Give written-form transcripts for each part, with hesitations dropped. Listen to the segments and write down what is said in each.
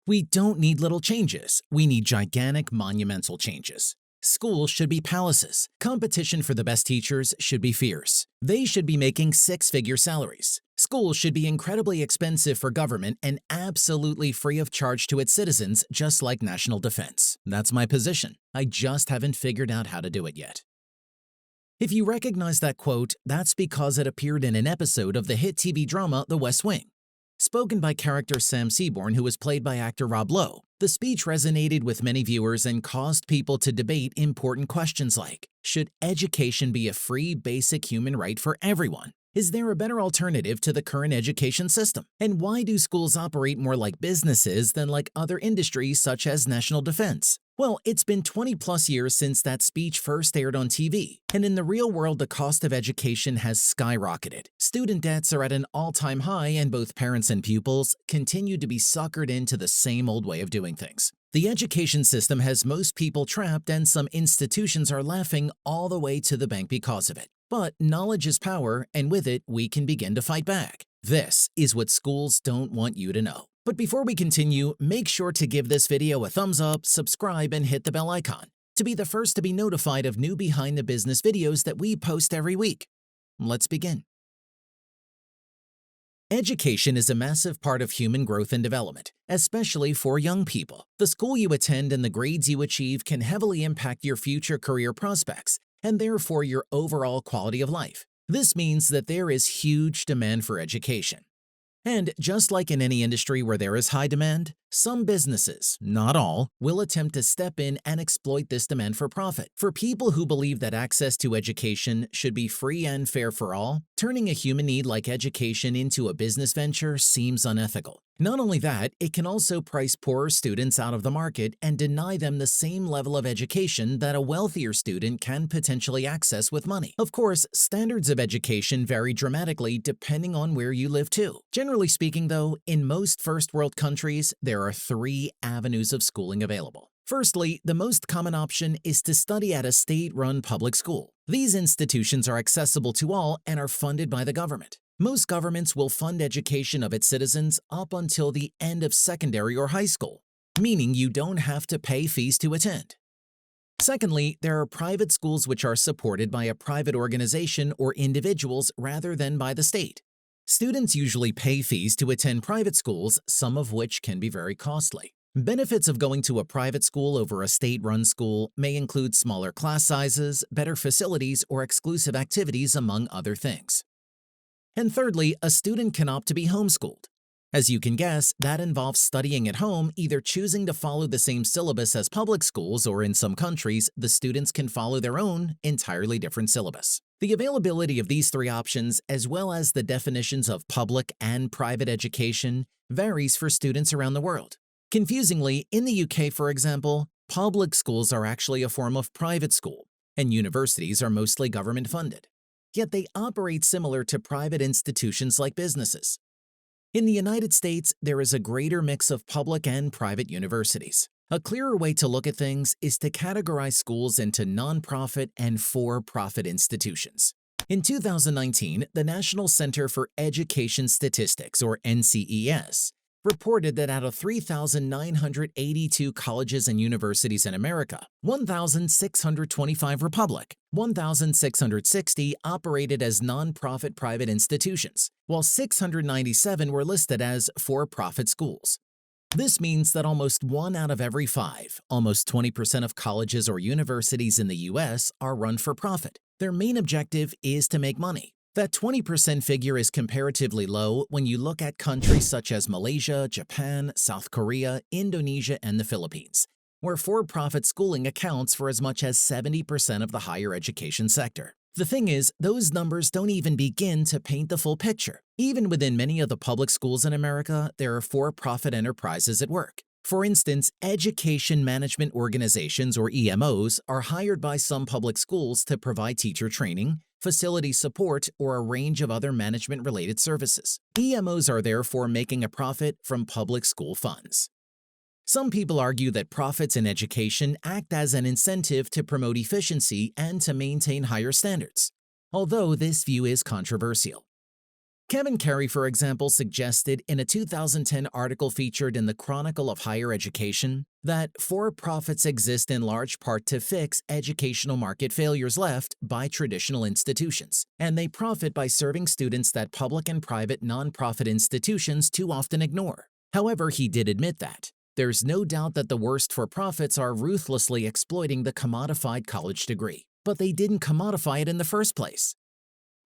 We don't need little changes, we need gigantic, monumental changes. Schools should be palaces. Competition for the best teachers should be fierce. They should be making six-figure salaries. Schools should be incredibly expensive for government and absolutely free of charge to its citizens, just like national defense. That's my position. I just haven't figured out how to do it yet. If you recognize that quote, that's because it appeared in an episode of the hit TV drama The West Wing. Spoken by character Sam Seaborn, who was played by actor Rob Lowe, the speech resonated with many viewers and caused people to debate important questions like, should education be a free, basic human right for everyone? Is there a better alternative to the current education system? And why do schools operate more like businesses than like other industries such as national defense? Well, it's been 20+ years since that speech first aired on TV, and in the real world, the cost of education has skyrocketed. Student debts are at an all-time high, and both parents and pupils continue to be suckered into the same old way of doing things. The education system has most people trapped, and some institutions are laughing all the way to the bank because of it. But knowledge is power, and with it, we can begin to fight back. This is what schools don't want you to know. But before we continue, make sure to give this video a thumbs up, subscribe, and hit the bell icon to be the first to be notified of new behind-the-business videos that we post every week. Let's begin. Education is a massive part of human growth and development, especially for young people. The school you attend and the grades you achieve can heavily impact your future career prospects and therefore your overall quality of life. This means that there is huge demand for education. And just like in any industry where there is high demand, some businesses, not all, will attempt to step in and exploit this demand for profit. For people who believe that access to education should be free and fair for all, turning a human need like education into a business venture seems unethical. Not only that, it can also price poorer students out of the market and deny them the same level of education that a wealthier student can potentially access with money. Of course, standards of education vary dramatically depending on where you live too. Generally speaking though, in most first world countries, there are 3 avenues of schooling available. Firstly, the most common option is to study at a state-run public school. These institutions are accessible to all and are funded by the government. Most governments will fund education of its citizens up until the end of secondary or high school, meaning you don't have to pay fees to attend. Secondly, there are private schools which are supported by a private organization or individuals rather than by the state. Students usually pay fees to attend private schools, some of which can be very costly. Benefits of going to a private school over a state-run school may include smaller class sizes, better facilities, or exclusive activities, among other things. And thirdly, a student can opt to be homeschooled. As you can guess, that involves studying at home, either choosing to follow the same syllabus as public schools, or in some countries, the students can follow their own, entirely different syllabus. The availability of these 3 options, as well as the definitions of public and private education, varies for students around the world. Confusingly, in the UK, for example, public schools are actually a form of private school, and universities are mostly government-funded. Yet they operate similar to private institutions like businesses. In the United States, there is a greater mix of public and private universities. A clearer way to look at things is to categorize schools into nonprofit and for-profit institutions. In 2019, the National Center for Education Statistics, or NCES, reported that out of 3,982 colleges and universities in America, 1,625 were public, 1,660 operated as nonprofit private institutions, while 697 were listed as for-profit schools. This means that almost 1 out of every 5, almost 20% of colleges or universities in the U.S. are run for profit. Their main objective is to make money. That 20% figure is comparatively low when you look at countries such as Malaysia, Japan, South Korea, Indonesia, and the Philippines, where for-profit schooling accounts for as much as 70% of the higher education sector. The thing is, those numbers don't even begin to paint the full picture. Even within many of the public schools in America, there are for-profit enterprises at work. For instance, education management organizations, or EMOs, are hired by some public schools to provide teacher training, facility support, or a range of other management-related services. EMOs are therefore making a profit from public school funds. Some people argue that profits in education act as an incentive to promote efficiency and to maintain higher standards, although this view is controversial. Kevin Carey, for example, suggested in a 2010 article featured in the Chronicle of Higher Education that for-profits exist in large part to fix educational market failures left by traditional institutions, and they profit by serving students that public and private nonprofit institutions too often ignore. However, he did admit that there's no doubt that the worst for-profits are ruthlessly exploiting the commodified college degree, but they didn't commodify it in the first place.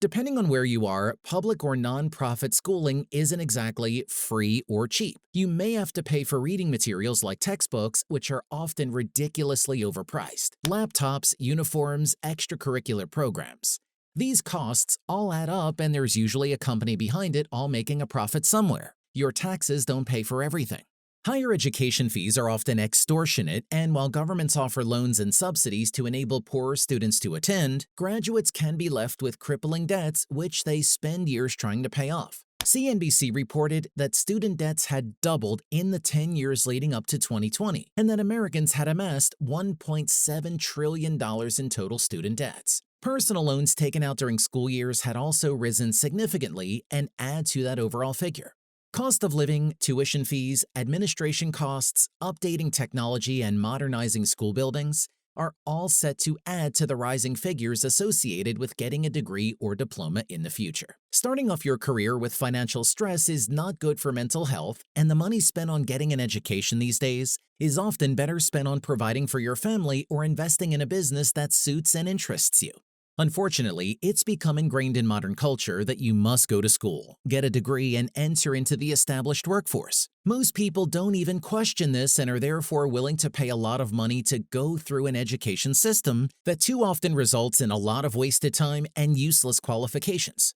Depending on where you are, public or nonprofit schooling isn't exactly free or cheap. You may have to pay for reading materials like textbooks, which are often ridiculously overpriced, laptops, uniforms, extracurricular programs. These costs all add up, and there's usually a company behind it all making a profit somewhere. Your taxes don't pay for everything. Higher education fees are often extortionate, and while governments offer loans and subsidies to enable poorer students to attend, graduates can be left with crippling debts which they spend years trying to pay off. CNBC reported that student debts had doubled in the 10 years leading up to 2020, and that Americans had amassed $1.7 trillion in total student debts. Personal loans taken out during school years had also risen significantly and add to that overall figure. Cost of living, tuition fees, administration costs, updating technology, and modernizing school buildings are all set to add to the rising figures associated with getting a degree or diploma in the future. Starting off your career with financial stress is not good for mental health, and the money spent on getting an education these days is often better spent on providing for your family or investing in a business that suits and interests you. Unfortunately, it's become ingrained in modern culture that you must go to school, get a degree, and enter into the established workforce. Most people don't even question this and are therefore willing to pay a lot of money to go through an education system that too often results in a lot of wasted time and useless qualifications.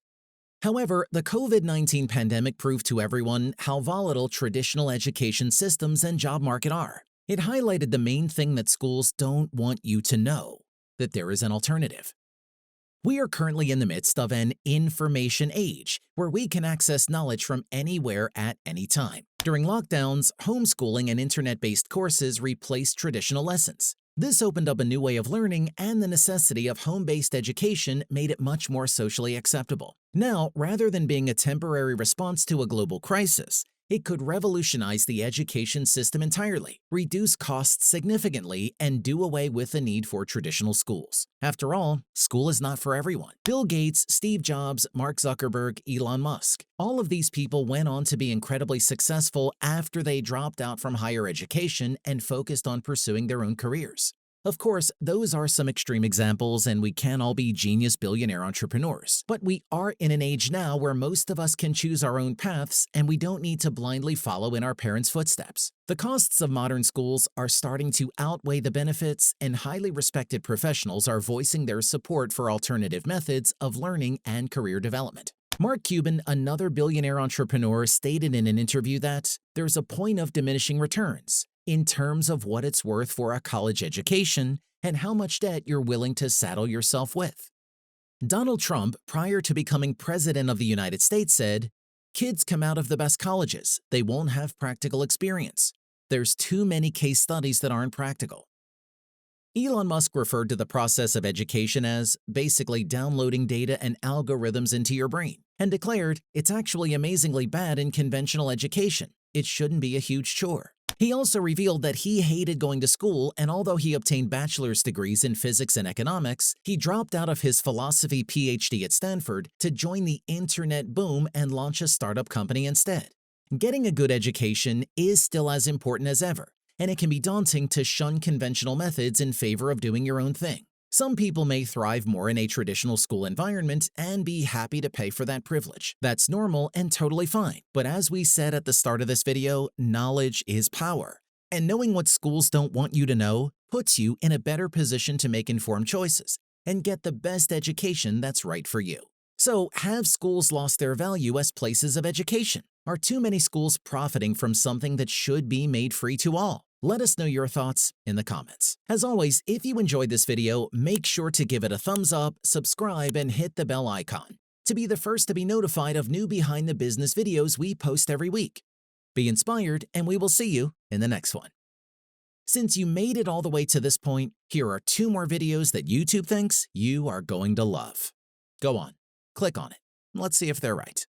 However, the COVID-19 pandemic proved to everyone how volatile traditional education systems and job market are. It highlighted the main thing that schools don't want you to know, that there is an alternative. We are currently in the midst of an information age where we can access knowledge from anywhere at any time. During lockdowns, homeschooling and internet-based courses replaced traditional lessons. This opened up a new way of learning, and the necessity of home-based education made it much more socially acceptable. Now, rather than being a temporary response to a global crisis, it could revolutionize the education system entirely, reduce costs significantly, and do away with the need for traditional schools. After all, school is not for everyone. Bill Gates, Steve Jobs, Mark Zuckerberg, Elon Musk, all of these people went on to be incredibly successful after they dropped out from higher education and focused on pursuing their own careers. Of course, those are some extreme examples, and we can't all be genius billionaire entrepreneurs. But we are in an age now where most of us can choose our own paths, and we don't need to blindly follow in our parents' footsteps. The costs of modern schools are starting to outweigh the benefits, and highly respected professionals are voicing their support for alternative methods of learning and career development. Mark Cuban, another billionaire entrepreneur, stated in an interview that there's a point of diminishing returns in terms of what it's worth for a college education and how much debt you're willing to saddle yourself with. Donald Trump, prior to becoming president of the United States, said, "Kids come out of the best colleges. They won't have practical experience. There's too many case studies that aren't practical." Elon Musk referred to the process of education as basically downloading data and algorithms into your brain, and declared it's actually amazingly bad in conventional education. It shouldn't be a huge chore. He also revealed that he hated going to school, and although he obtained bachelor's degrees in physics and economics, he dropped out of his philosophy PhD at Stanford to join the internet boom and launch a startup company instead. Getting a good education is still as important as ever, and it can be daunting to shun conventional methods in favor of doing your own thing. Some people may thrive more in a traditional school environment and be happy to pay for that privilege. That's normal and totally fine. But as we said at the start of this video, knowledge is power. And knowing what schools don't want you to know puts you in a better position to make informed choices and get the best education that's right for you. So, have schools lost their value as places of education? Are too many schools profiting from something that should be made free to all? Let us know your thoughts in the comments. As always, if you enjoyed this video, make sure to give it a thumbs up, subscribe, and hit the bell icon to be the first to be notified of new behind the business videos we post every week. Be inspired, and we will see you in the next one. Since you made it all the way to this point, here are 2 more videos that YouTube thinks you are going to love. Go on, click on it. Let's see if they're right.